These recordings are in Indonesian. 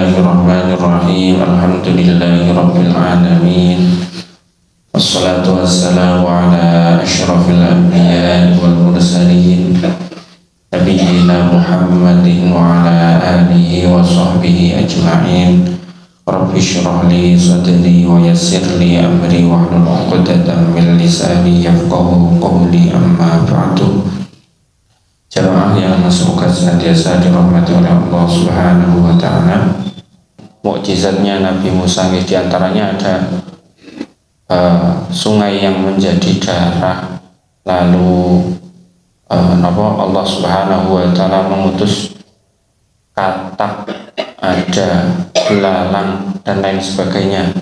Bismillahirrahmanirrahim. Alhamdulillahirabbil alamin. Wassalatu wassalamu ala asyrafil anbiya'i wal mursalin nabiyyina Muhammadin wa ala alihi wa sahbihi ajma'in. Rabbi shrah li sadri wa yassir li amri wahlul 'uqdatam min lisani yafqahu qawli, amma ba'du. Jamaah yang semoga senantiasa dirahmati oleh Allah Subhanahu wa Ta'ala. Mukjizatnya Nabi Musa diantaranya ada sungai yang menjadi darah, lalu Allah Subhanahu wa Ta'ala mengutus katak, ada belalang dan lain sebagainya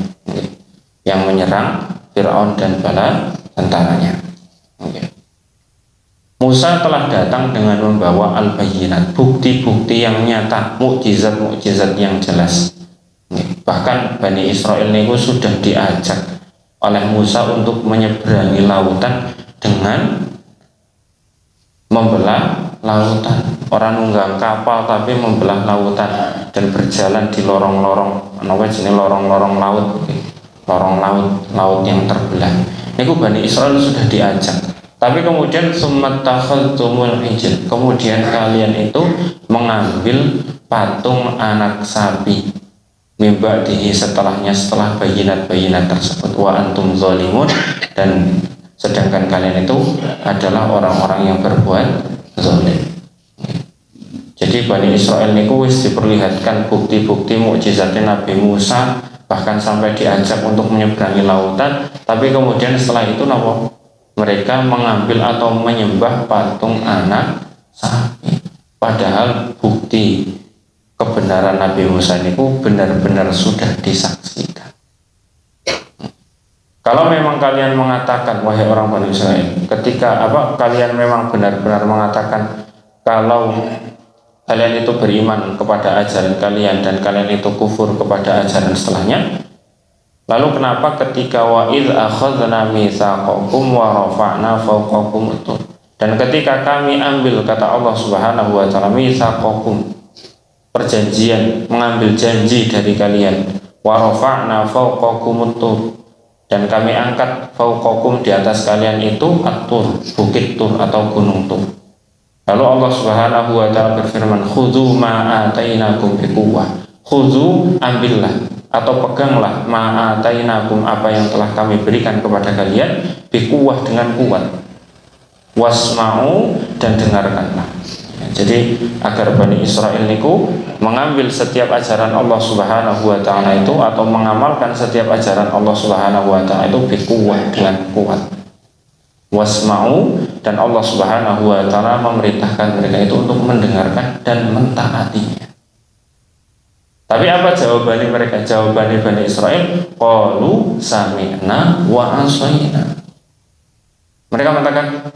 yang menyerang Fir'aun dan bala tentaranya. Musa telah datang dengan membawa al-bayyinat, bukti-bukti yang nyata, mukjizat-mukjizat yang jelas. Bahkan Bani Israel itu sudah diajak oleh Musa untuk menyeberangi lautan dengan membelah lautan. Orang nunggang kapal tapi membelah lautan dan berjalan di lorong-lorong, lorong-lorong laut yang terbelah. Itu Bani Israel sudah diajak. Tapi kemudian summattakhadhtumul ijl, kemudian kalian itu mengambil patung anak sapi mimba setelah bayinat tersebut, wa antum zalimun, dan sedangkan kalian itu adalah orang-orang yang berbuat zalim. Jadi Bani Israel niku wis diperlihatkan bukti-bukti mukjizatnya Nabi Musa, bahkan sampai diajak untuk menyeberangi lautan, tapi kemudian setelah itu mereka mengambil atau menyembah patung anak sapi. Padahal bukti kebenaran Nabi Musa itu benar-benar sudah disaksikan. Kalau memang kalian mengatakan, wahai orang Bani Israel, ketika kalian memang benar-benar mengatakan kalau kalian itu beriman kepada ajaran kalian dan kalian itu kufur kepada ajaran setelahnya, lalu kenapa ketika wa idz akhadna mitsaqakum wa rafa'na fawqakum tur, dan ketika kami ambil, kata Allah Subhanahu wa Ta'ala, mitsaqakum, perjanjian, mengambil janji dari kalian, wa rafa'na fawqakum tur, dan kami angkat fawqakum, di atas kalian itu at-tur, bukit Tur atau gunung Tur. Lalu Allah Subhanahu wa Ta'ala berfirman, khudzu ma atainakum biquwwah, khudzu, ambillah atau peganglah ma'atainakum, apa yang telah kami berikan kepada kalian, bikuwah, dengan kuat, wasma'u, dan dengarkanlah. Jadi agar Bani Israel niku mengambil setiap ajaran Allah Subhanahu wa Ta'ala itu, atau mengamalkan setiap ajaran Allah Subhanahu wa Ta'ala itu bikuwah, dengan kuat, wasma'u, dan Allah Subhanahu wa Ta'ala memerintahkan mereka itu untuk mendengarkan dan mentaatinya. Tapi apa jawabannya mereka? Jawabannya Bani Israel, qalu sami'na wa asayna. Mereka mengatakan,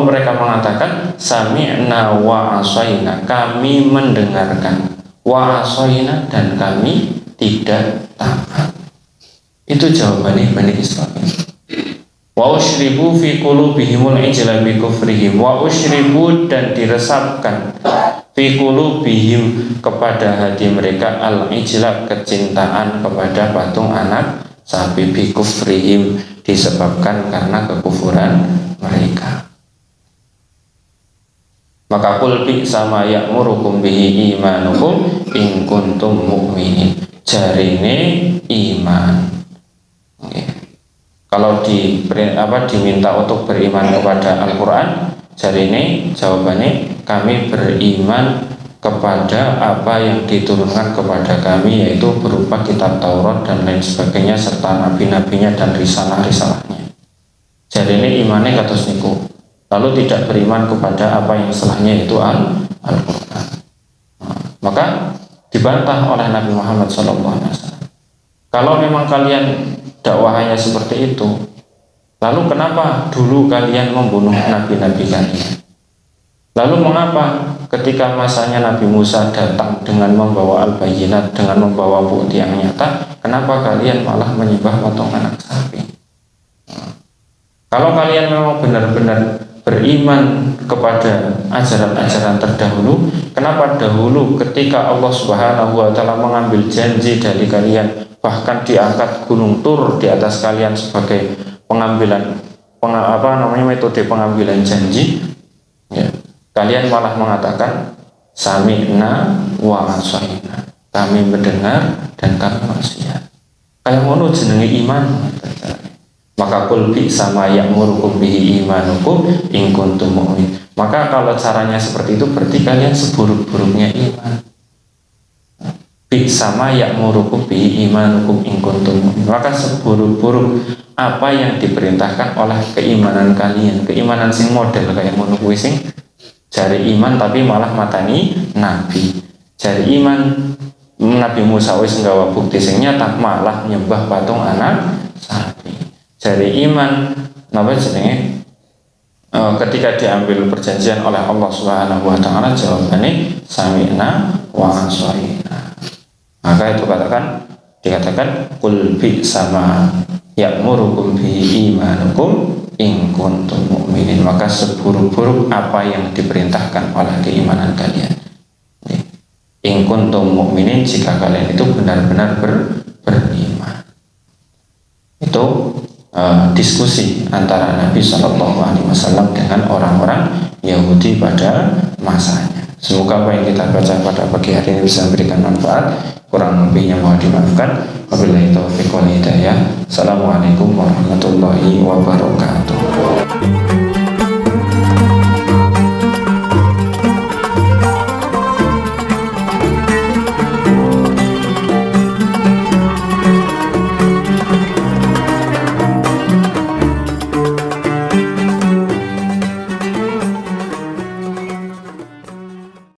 mereka mengatakan sami'na wa asayna, kami mendengarkan, wa asayna, dan kami tidak taat. Itu jawabannya Bani Israel. Wa usyribu fi qulubihimul ijla bi kufrihim, wa usyribu, dan diresapkan, fi qulubihim, kepada hati mereka, al-ijla, kecintaan kepada patung anak sapi, bi kufrihim, disebabkan karena kekufuran mereka. Maka qul bi sama ya'murukum bihi imanukum in kuntum mu'minin, jarine iman. Kalau diminta untuk beriman kepada Al-Quran, jadi ini jawabannya, kami beriman kepada apa yang diturunkan kepada kami, yaitu berupa kitab Taurat dan lain sebagainya, serta nabi-nabinya dan risalah-risalahnya. Jadi ini imannya kados niku. Lalu tidak beriman kepada apa yang setelahnya, yaitu Al-Quran. Maka dibantah oleh Nabi Muhammad SAW. Kalau memang kalian dakwahnya seperti itu, lalu kenapa dulu kalian membunuh nabi-nabi kalian? Lalu mengapa ketika masanya Nabi Musa datang dengan membawa al-bayyinat, dengan membawa bukti yang nyata, kenapa kalian malah menyembah patung anak sapi? Kalau kalian memang benar-benar beriman kepada ajaran-ajaran terdahulu. Kenapa dahulu ketika Allah Subhanahu wa taala mengambil janji dari kalian, bahkan diangkat gunung Tur di atas kalian sebagai metode pengambilan janji, ya, kalian malah mengatakan sami'na wa asaina, kami mendengar dan kami maksiat. Kayak ngono jenenge iman. Maka kul bi sama ya'murukum bihi imanukum in kuntum mu'min. Maka kalau caranya seperti itu berarti kalian seburuk-buruknya iman. Bi sama ya'murukum bihi imanukum in kuntum mu'min. Maka seburuk-buruk apa yang diperintahkan oleh keimanan kalian. Keimanan sing model kayak ngono kuwi sing jari iman tapi malah matani nabi. Jari iman Nabi Musa wis nggawa bukti sing nyata malah nyembah patung anak sapi. Dari iman ketika diambil perjanjian oleh Allah Subhanahu wa taala, jawabannya sami'na wa asaina. Maka itu dikatakan qul bi sama ya'murukum bihi imanukum in kuntum mu'minin. Maka seburuk-buruk apa yang diperintahkan oleh keimanan kalian. In kuntum mu'minin, jika kalian itu benar-benar beriman. Itu diskusi antara Nabi Shallallahu Alaihi Wasallam dengan orang-orang Yahudi pada masanya. Semoga apa yang kita baca pada pagi hari ini bisa memberikan manfaat. Kurang lebihnya mohon dimaafkan. Wabillahi taufiq wal hidayah. Assalamualaikum warahmatullahi wabarakatuh.